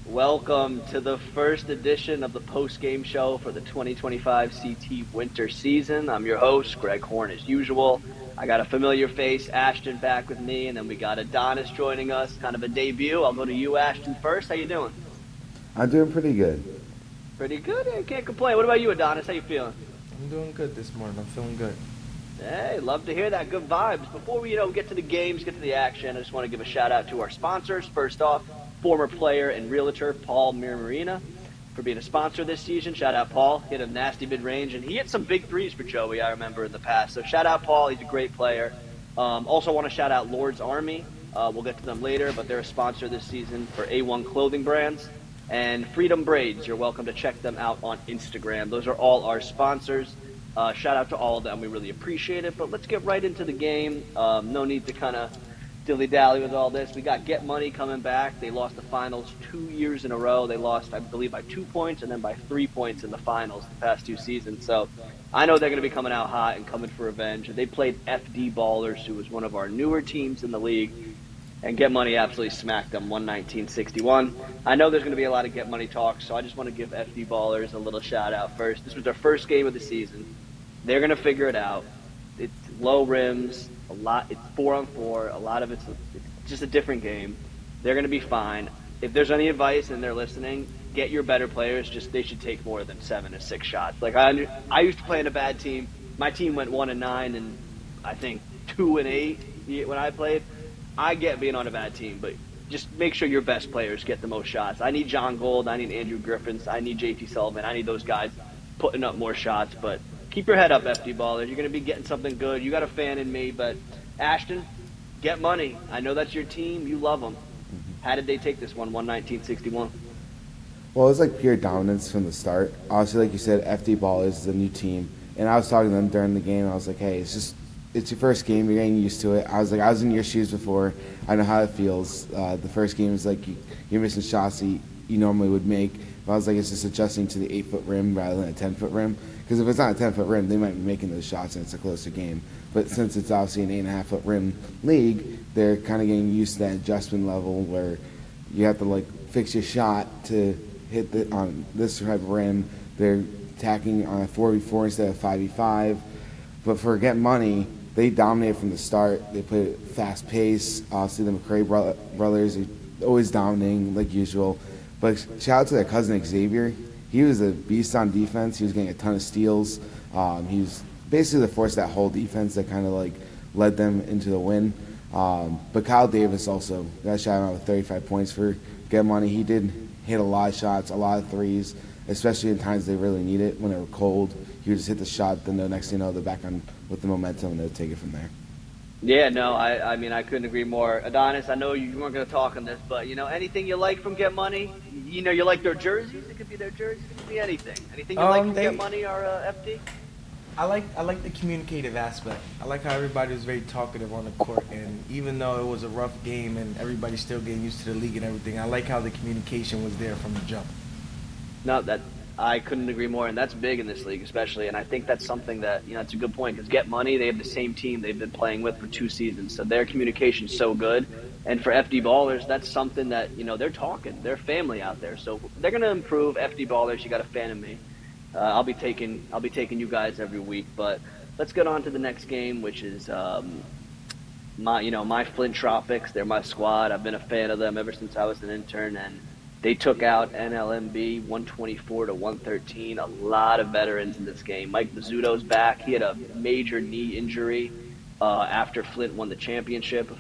Welcome to the first edition of the Postgame show for the 2025 CT winter season. I'm your host, Greg Horne, as usual. I got a familiar face, Ashton, back with me, and then we got Adonis joining us, kind of a debut. I'll go to you, Ashton, first. How you doing? I'm doing pretty good. Pretty good. I can't complain. What about you, Adonis? How you feeling? I'm doing good this morning. I'm feeling good. Hey, love to hear that. Good vibes. Before we, get to the games, get to the action, I just want to give a shout out to our sponsors. First off, former player and realtor Paul Miramarina for being a sponsor this season. Shout out Paul. Hit a nasty mid-range, and he hit some big threes for Joey, I remember, in the past. So shout out Paul. He's a great player. Also want to shout out Lord's Army. We'll get to them later, but they're a sponsor this season for A1 clothing brands. And Freedom Braids. You're welcome to check them out on Instagram. Those are all our sponsors. Shout out to all of them. We really appreciate it. But let's get right into the game. No need to kind of dilly-dally with all this. We got Get Money coming back. They lost the finals 2 years in a row. They lost, I believe, by 2 points and then by 3 points in the finals the past two seasons. So I know they're going to be coming out hot and coming for revenge. They played FD Ballers, who was one of our newer teams in the league. And Get Money absolutely smacked them 119-61. I know there's going to be a lot of Get Money talk, so I just want to give FD Ballers a little shout-out first. This was their first game of the season. They're going to figure it out. It's low rims, it's 4-on-4. A lot of it's just a different game. They're going to be fine. If there's any advice and they're listening, get your better players. They should take more than 7 or 6 shots. Like I used to play in a bad team. My team went 1-9 and I think 2-8 when I played. I get being on a bad team, but just make sure your best players get the most shots. I need John Gold. I need Andrew Griffins. I need JT Sullivan. I need those guys putting up more shots. But keep your head up, FD Ballers. You're going to be getting something good. You got a fan in me. But, Ashton, Get Money. I know that's your team. You love them. How did they take this one, 119-61? Well, it was like pure dominance from the start. Obviously, like you said, FD Ballers is a new team. And I was talking to them during the game. I was like, hey, it's your first game. You're getting used to it. I was in your shoes before. I know how it feels. The first game is like you're missing shots that you normally would make. But I was like, it's just adjusting to the 8-foot rim rather than a 10-foot rim. Because if it's not a 10-foot rim, they might be making those shots and it's a closer game. But since it's obviously an 8.5-foot rim league, they're kind of getting used to that adjustment level where you have to fix your shot to hit on this type of rim. They're attacking on a 4v4 instead of 5v5. But for Get Money, they dominated from the start. They played at fast pace. Obviously, the McRae brothers are always dominating like usual. But shout out to their cousin Xavier. He was a beast on defense. He was getting a ton of steals. He was basically the force of that whole defense that kind of led them into the win. But Kyle Davis also got shot out with 35 points for Get Money. He did hit a lot of shots, a lot of threes, especially in times they really need it when it were cold. He would just hit the shot, then the next thing you know, they're back on with the momentum, and they'll take it from there. Yeah, no, I mean, I couldn't agree more. Adonis, I know you weren't going to talk on this, but, anything you like from Get Money? You like their jerseys? It could be their jerseys. It could be anything. Anything you like from Get Money or FD? I like the communicative aspect. I like how everybody was very talkative on the court, and even though it was a rough game and everybody's still getting used to the league and everything, I like how the communication was there from the jump. No, I couldn't agree more, and that's big in this league especially, and I think that's something that, it's a good point, because Get Money, they have the same team they've been playing with for 2 seasons, so their communication's so good, and for FD Ballers, that's something that, they're talking, they're family out there, so they're going to improve. FD Ballers, you got a fan of me. I'll be taking you guys every week, but let's get on to the next game, which is my Flint Tropics. They're my squad. I've been a fan of them ever since I was an intern, and they took out NLMB 124-113. A lot of veterans in this game. Mike Bizzuto's back. He had a major knee injury after Flint won the championship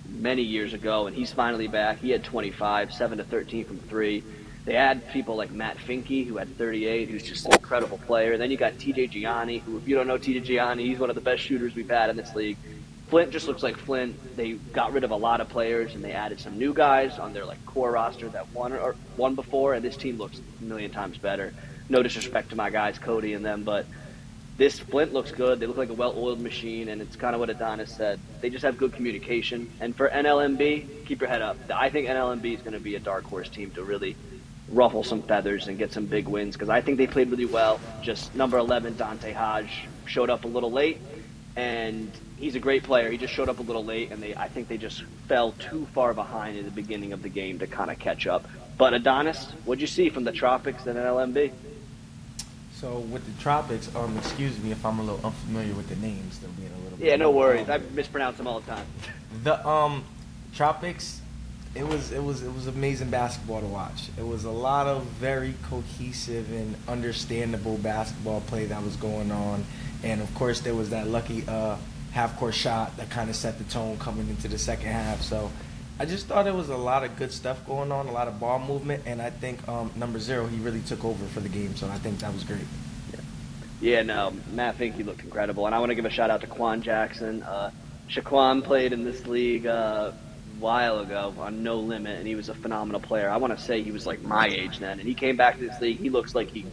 many years ago, and he's finally back. He had 25, 7-13 from 3. They had people like Matt Finke, who had 38, who's just an incredible player. And then you got TJ Gianni, who, if you don't know TJ Gianni, he's one of the best shooters we've had in this league. Flint just looks like Flint. They got rid of a lot of players, and they added some new guys on their core roster that won before, and this team looks a million times better. No disrespect to my guys, Cody and them, but this Flint looks good. They look like a well-oiled machine, and it's kind of what Adonis said. They just have good communication. And for NLMB, keep your head up. I think NLMB is going to be a dark horse team to really ruffle some feathers and get some big wins, because I think they played really well. Just number 11, Dante Hodge, showed up a little late, and he's a great player. He just showed up a little late, and I think they just fell too far behind in the beginning of the game to kind of catch up. But Adonis, what'd you see from the Tropics and LMB? So with the Tropics, excuse me if I'm a little unfamiliar with the names. They're being a little bit. Yeah, no worries. I mispronounce them all the time. The Tropics, it was amazing basketball to watch. It was a lot of very cohesive and understandable basketball play that was going on, and of course there was that lucky half-court shot that kind of set the tone coming into the second half. So I just thought it was a lot of good stuff going on, a lot of ball movement, and I think number 0, he really took over for the game. So I think that was great. Yeah, no, Matt Finke looked incredible. And I want to give a shout-out to Quan Jackson. Shaquan played in this league a while ago on No Limit, and he was a phenomenal player. I want to say he was like my age then. And he came back to this league. He looks like he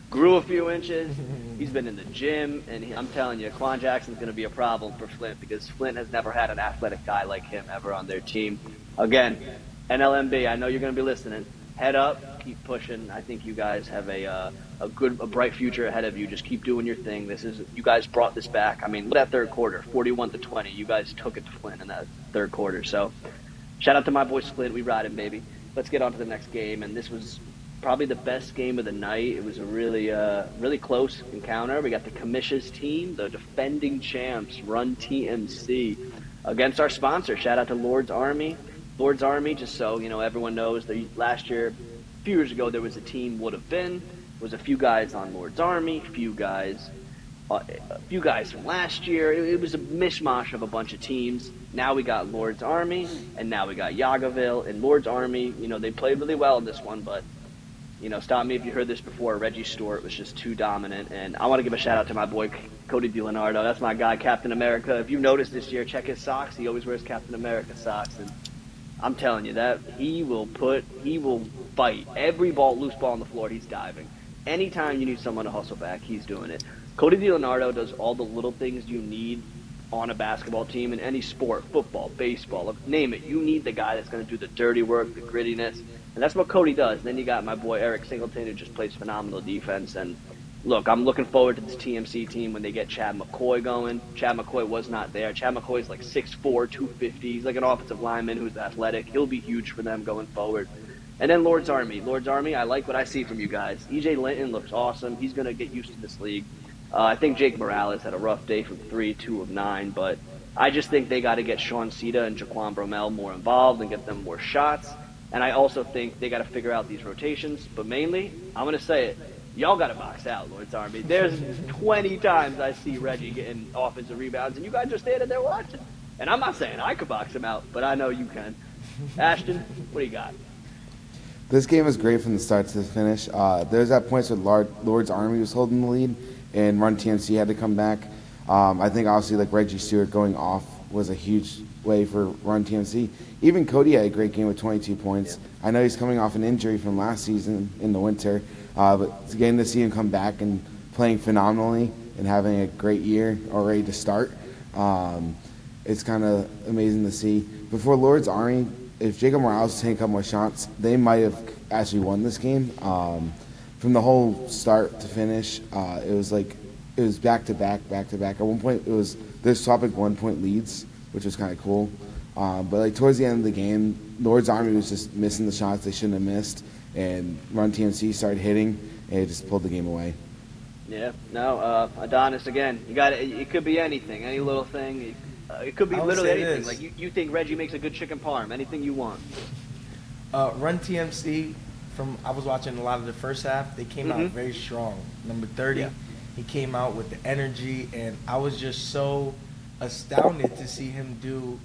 grew a few inches. He's been in the gym. And I'm telling you, Quan Jackson's going to be a problem for Flint because Flint has never had an athletic guy like him ever on their team. Again, NLMB, I know you're going to be listening. Head up, keep pushing. I think you guys have a bright future ahead of you. Just keep doing your thing. You guys brought this back. I mean, look at that third quarter, 41-20. You guys took it to Flint in that third quarter. So, shout out to my boy Flint. We ride him, baby. Let's get on to the next game. And this was probably the best game of the night. It was a really close encounter. We got the Commission's team, the defending champs, Run TMC, against our sponsor. Shout out to Lord's Army. Lord's Army, just so everyone knows, last year, a few years ago, there was a team would have been. There was a few guys on Lord's Army, a few guys from last year. It was a mishmash of a bunch of teams. Now we got Lord's Army, and now we got Yagaville. And Lord's Army, they played really well in this one, but stop me if you heard this before. Reggie Stewart was just too dominant, and I want to give a shout out to my boy Cody DiLeonardo. That's my guy, Captain America. If you noticed this year, check his socks. He always wears Captain America socks, and I'm telling you that he will fight every loose ball on the floor. He's diving. Anytime you need someone to hustle back, he's doing it. Cody DiLeonardo does all the little things you need on a basketball team in any sport, football, baseball, name it. You need the guy that's going to do the dirty work, the grittiness, and that's what Cody does. Then you got my boy Eric Singleton, who just plays phenomenal defense. And look, I'm looking forward to this TMC team when they get Chad McCoy going. Chad McCoy was not there. Chad McCoy's like 6'4", 250. He's like an offensive lineman who's athletic. He'll be huge for them going forward. And then Lord's Army. Lord's Army, I like what I see from you guys. EJ Linton looks awesome. He's going to get used to this league. I think Jake Morales had a rough day from 3, 2 of 9, but I just think they got to get Sean Sita and Jaquan Bromell more involved and get them more shots. And I also think they got to figure out these rotations. But mainly, I'm going to say it, y'all got to box out, Lord's Army. There's 20 times I see Reggie getting offensive rebounds, and you guys are standing there watching. And I'm not saying I could box him out, but I know you can. Ashton, what do you got? This game was great from the start to the finish. There was at points where Lord's Army was holding the lead, and Run TMC had to come back. I think obviously Reggie Stewart going off was a huge way for Run TMC. Even Cody had a great game with 22 points. Yeah. I know he's coming off an injury from last season in the winter, but getting to see him come back and playing phenomenally and having a great year already to start, it's kind of amazing to see. Before Lord's Army, if Jacob Morales was taking a couple more shots, they might have actually won this game. From the whole start to finish, it was back to back. At one point, they're swapping 1-point leads, which was kind of cool. But towards the end of the game, Lord's Army was just missing the shots they shouldn't have missed, and Run TMC started hitting, and it just pulled the game away. Yeah, no, Adonis again. It could be anything, any little thing. It could be literally anything. Like you think Reggie makes a good chicken parm, anything you want. Run TMC. I was watching a lot of the first half. They came out very strong. Number 30, yeah. He came out with the energy, and I was just so astounded to see him do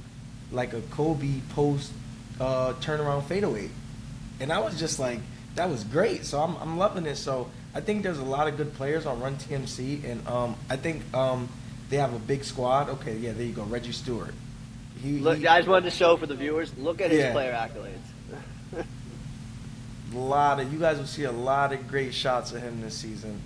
like a Kobe post turnaround fadeaway, and I was just like, that was great. So I'm loving it. So I think there's a lot of good players on Run TMC, and I think they have a big squad. Okay, yeah, there you go, Reggie Stewart. I just wanted to show for the viewers. Look at his player accolades. You guys will see a lot of great shots of him this season,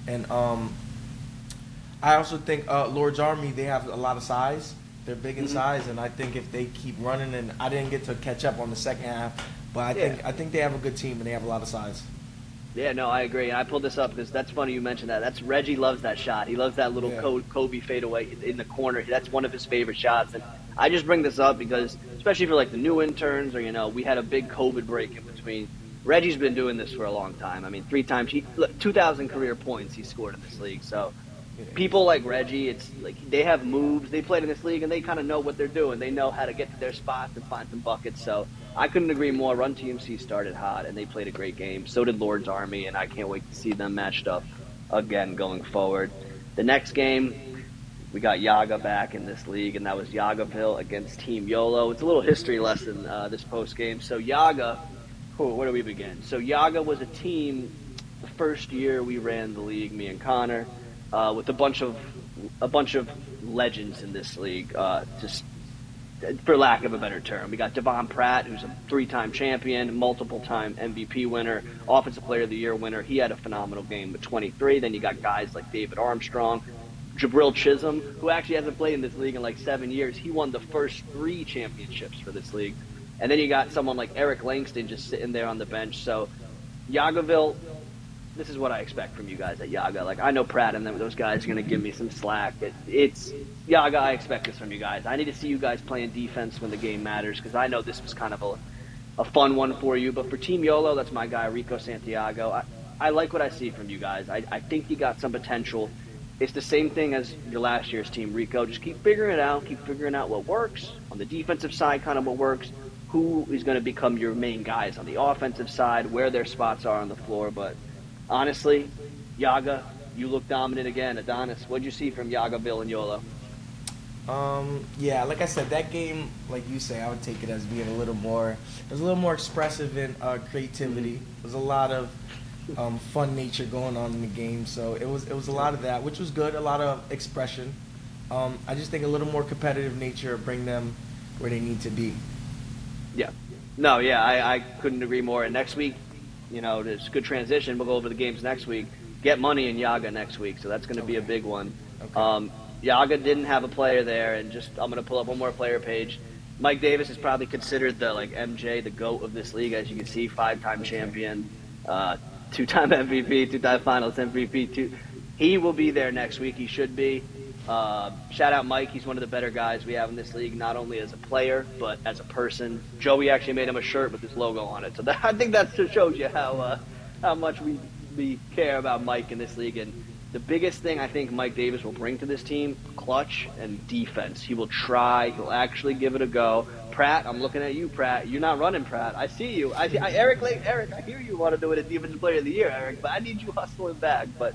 and I also think Lord's Army, they have a lot of size. They're big in size, and I think if they keep running, and I didn't get to catch up on the second half, but I think they have a good team and they have a lot of size. Yeah, no, I agree. And I pulled this up because that's funny you mentioned that. That's Reggie loves that shot. He loves that little Kobe fadeaway in the corner. That's one of his favorite shots. And I just bring this up because, especially for like the new interns, or we had a big COVID break in between. Reggie's been doing this for a long time. I mean, 3 times 2,000 career points he scored in this league. So people like Reggie, it's like they have moves. They played in this league and they kind of know what they're doing. They know how to get to their spots and find some buckets. So I couldn't agree more. Run TMC started hot and they played a great game. So did Lord's Army, and I can't wait to see them matched up again going forward. The next game, we got Yaga back in this league, and that was Yagaville against Team YOLO. It's a little history lesson this post game. So Yaga. Where do we begin? So Yaga was a team the first year we ran the league, me and Connor, with a bunch of legends in this league. Just for lack of a better term, we got Devon Pratt, who's a 3-time champion, multiple-time MVP winner, Offensive Player of the Year winner. He had a phenomenal game with 23. Then you got guys like David Armstrong, Jabril Chisholm, who actually hasn't played in this league in like 7 years. He won the first 3 championships for this league. And then you got someone like Eric Langston just sitting there on the bench. So Yagaville, this is what I expect from you guys at Yaga. Like, I know Pratt and those guys are going to give me some slack. It's Yaga, I expect this from you guys. I need to see you guys playing defense when the game matters, because I know this was kind of a fun one for you. But for Team YOLO, that's my guy, Rico Santiago. I like what I see from you guys. I think you got some potential. It's the same thing as your last year's team, Rico. Just keep figuring it out. Keep figuring out what works. On the defensive side, kind of what works. Who is going to become your main guys on the offensive side, where their spots are on the floor. But honestly, Yaga, you look dominant again. Adonis, what'd you see from Yagaville and YOLO? Yeah, like I said, that game, like you say, I would take it as being a little more expressive in creativity. There's a lot of fun nature going on in the game, so it was a lot of that, which was good. A lot of expression. I just think a little more competitive nature bring them where they need to be. Yeah. No, yeah, I couldn't agree more. And next week, there's a good transition. We'll go over the games next week. Get money in Yaga next week, so that's going to be a big one. Okay. Yaga didn't have a player there, and I'm going to pull up one more player page. Mike Davis is probably considered the MJ, the GOAT of this league, as you can see, 5-time champion, 2-time MVP, 2-time Finals MVP. He will be there next week. He should be. Shout out Mike. He's one of the better guys we have in this league, not only as a player, but as a person. Joey actually made him a shirt with his logo on it. So I think that just shows you how much we care about Mike in this league. And the biggest thing I think Mike Davis will bring to this team, clutch and defense. He will try. He'll actually give it a go. Pratt, I'm looking at you, Pratt. You're not running, Pratt. I see you. Eric, I hear you want to do it at Defensive Player of the Year, Eric, but I need you hustling back. But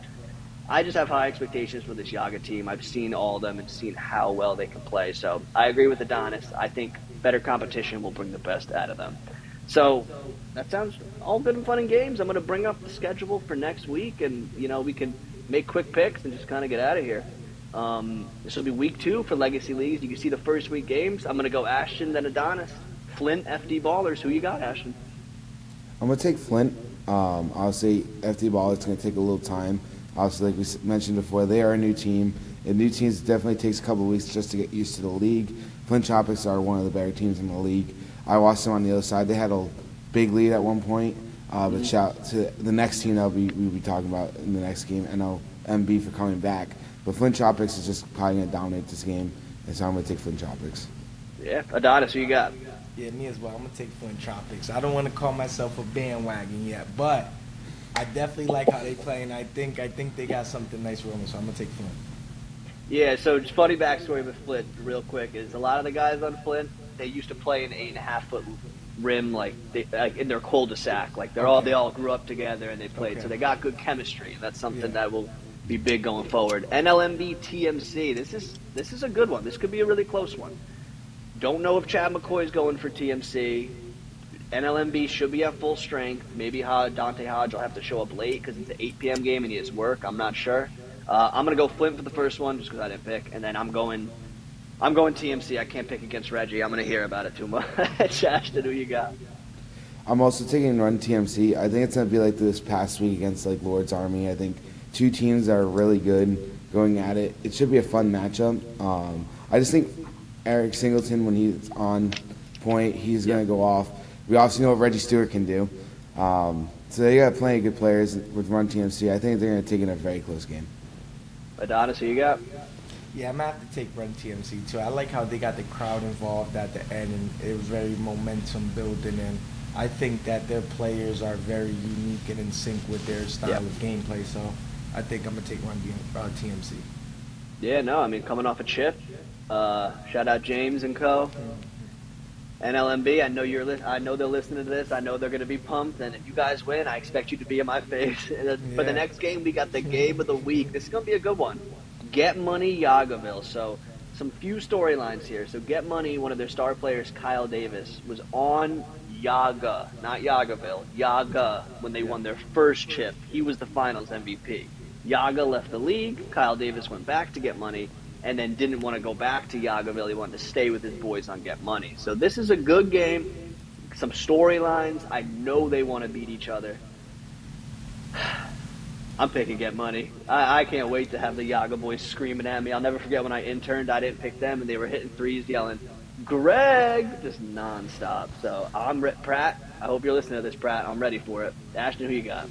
I just have high expectations for this Yaga team. I've seen all of them and seen how well they can play. So I agree with Adonis. I think better competition will bring the best out of them. So that sounds all good and fun and games. I'm going to bring up the schedule for next week, and we can make quick picks and just kind of get out of here. This will be week 2 for Legacy Leagues. You can see the first week games. I'm going to go Ashton, then Adonis. Flint, FD Ballers. Who you got, Ashton? I'm going to take Flint. Obviously, FD Ballers is going to take a little time. Obviously, like we mentioned before, they are a new team. And new teams definitely takes a couple of weeks just to get used to the league. Flint Tropics are one of the better teams in the league. I watched them on the other side. They had a big lead at one point. But shout out to the next team that we'll be talking about in the next game, NLMB, for coming back. But Flint Tropics is just probably going to dominate this game, and so I'm going to take Flint Tropics. Yeah, Adonis, who you got? Yeah, me as well. I'm going to take Flint Tropics. I don't want to call myself a bandwagon yet, but I definitely like how they play, and I think they got something nice rolling, so I'm going to take Flint. Yeah, so just funny backstory with Flint, real quick, is a lot of the guys on Flint, they used to play an 8.5-foot rim, like in their cul-de-sac. Like they all grew up together and they played, so they got good chemistry. And that's something that will be big going forward. NLMB TMC, this is a good one. This could be a really close one. Don't know if Chad McCoy's going for TMC. NLMB should be at full strength. Maybe Dante Hodge will have to show up late because it's an 8 p.m. game and he has work. I'm not sure. I'm going to go Flint for the first one just because I didn't pick. And then I'm going TMC. I can't pick against Reggie. I'm going to hear about it too much. Ashton, who you got? I'm also taking Run TMC. I think it's going to be like this past week against Lord's Army. I think two teams that are really good going at it. It should be a fun matchup. I just think Eric Singleton, when he's on point, he's going to go off. We also know what Reggie Stewart can do. So they got plenty of good players with Run TMC. I think they're going to take in a very close game. Adonis, who you got? Yeah, I'm gonna have to take Run TMC too. I like how they got the crowd involved at the end, and it was very momentum building. And I think that their players are very unique and in sync with their style of gameplay. So I think I'm gonna take Run TMC. Yeah, no, I mean, coming off a chip, shout out James and co. NLMB, I know I know they're listening to this. I know they're going to be pumped, and if you guys win, I expect you to be in my face. For the next game, we got the game of the week. This is going to be a good one. Get Money Yagaville. So some few storylines here. So Get Money, one of their star players, Kyle Davis, was on Yaga, not Yagaville, Yaga, when they won their first chip. He was the finals MVP. Yaga left the league. Kyle Davis went back to Get Money, and then didn't want to go back to Yagaville. He wanted to stay with his boys on Get Money. So this is a good game. Some storylines. I know they want to beat each other. I'm picking Get Money. I can't wait to have the Yaga boys screaming at me. I'll never forget when I interned, I didn't pick them, and they were hitting threes yelling, Greg, just nonstop. So Pratt, I hope you're listening to this, Pratt. I'm ready for it. Ashton, who you got?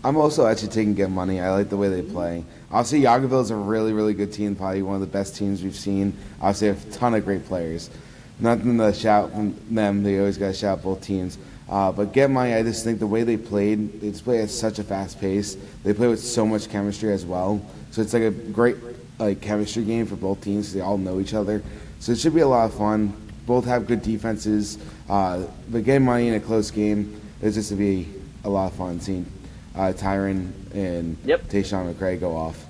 I'm also actually taking Get Money. I like the way they play. Obviously, Yagaville is a really, really good team, probably one of the best teams we've seen. Obviously, they have a ton of great players. Nothing to shout from them. They always got to shout both teams. But Get Money, I just think the way they just play at such a fast pace. They play with so much chemistry as well. So it's like a great chemistry game for both teams because they all know each other. So it should be a lot of fun. Both have good defenses. But Get Money in a close game is just to be a lot of fun seeing Tyron and Tayshawn McCray go off.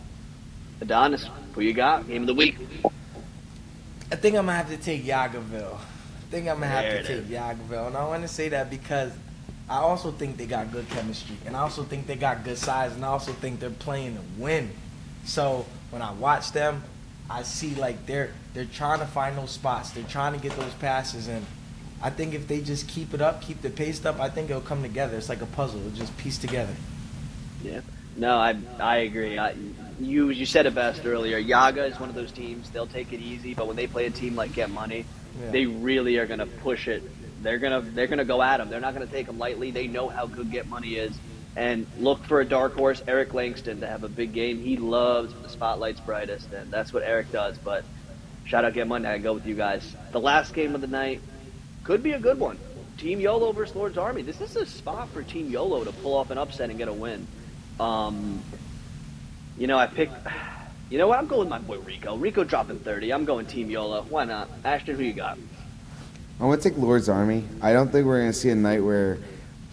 Adonis, who you got? Game of the week. I think I'm gonna have to take Yagaville. And I want to say that because I also think they got good chemistry, and I also think they got good size, and I also think they're playing to win. So when I watch them, I see like they're trying to find those spots. They're trying to get those passes, and I think if they just keep it up, keep the pace up, I think it'll come together. It's like a puzzle. It'll just piece together. Yeah. No, I agree. You said it best earlier. Yaga is one of those teams. They'll take it easy, but when they play a team like Get Money, they really are going to push it. They're gonna go at them. They're not going to take them lightly. They know how good Get Money is. And look for a dark horse, Eric Langston, to have a big game. He loves when the spotlight's brightest, and that's what Eric does. But shout out Get Money. I go with you guys. The last game of the night could be a good one. Team YOLO versus Lord's Army. This is a spot for Team YOLO to pull off an upset and get a win. I picked. You know what? I'm going with my boy Rico. Rico dropping 30. I'm going Team YOLO. Why not? Ashton, who you got? I'm going to take Lord's Army. I don't think we're going to see a night where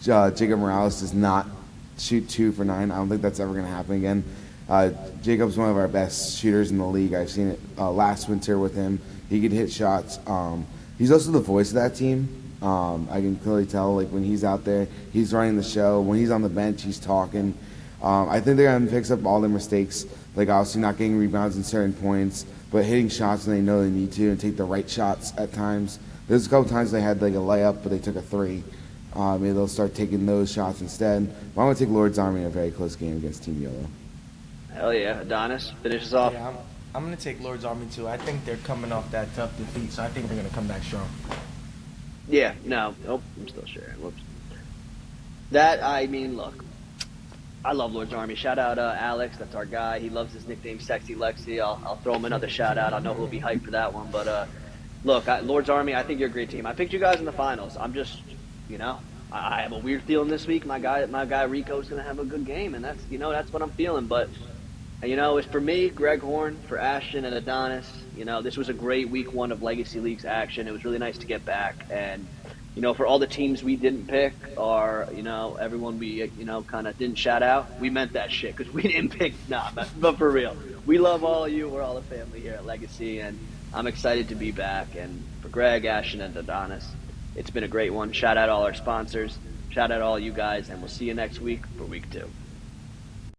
Jacob Morales does not shoot 2 for 9. I don't think that's ever going to happen again. Jacob's one of our best shooters in the league. I've seen it last winter with him. He could hit shots. He's also the voice of that team. I can clearly tell, like, when he's out there, he's running the show. When he's on the bench, he's talking. I think they're going to fix up all their mistakes, like obviously not getting rebounds in certain points, but hitting shots when they know they need to and take the right shots at times. There's a couple times they had like a layup, but they took a 3. Maybe they'll start taking those shots instead. But I'm going to take Lord's Army in a very close game against Team YOLO. Hell yeah. Adonis, finish us off. Yeah, I'm going to take Lord's Army too. I think they're coming off that tough defeat, so I think they're going to come back strong. Yeah, no. Nope, I'm still sharing. Whoops. Look. I love Lord's Army. Shout out Alex. That's our guy. He loves his nickname, Sexy Lexi. I'll throw him another shout out. I know he'll be hyped for that one. But look, Lord's Army, I think you're a great team. I picked you guys in the finals. I'm just, I have a weird feeling this week. My guy Rico's going to have a good game, and that's what I'm feeling. But, it's for me, Greg Horne, for Ashton and Adonis. This was a great week 1 of Legacy Leagues action. It was really nice to get back. And, for all the teams we didn't pick or, everyone we, kind of didn't shout out, we meant that shit because we didn't pick. But for real, we love all of you. We're all a family here at Legacy, and I'm excited to be back. And for Greg, Ashton, and Adonis, it's been a great one. Shout out all our sponsors. Shout out all you guys, and we'll see you next week for week 2.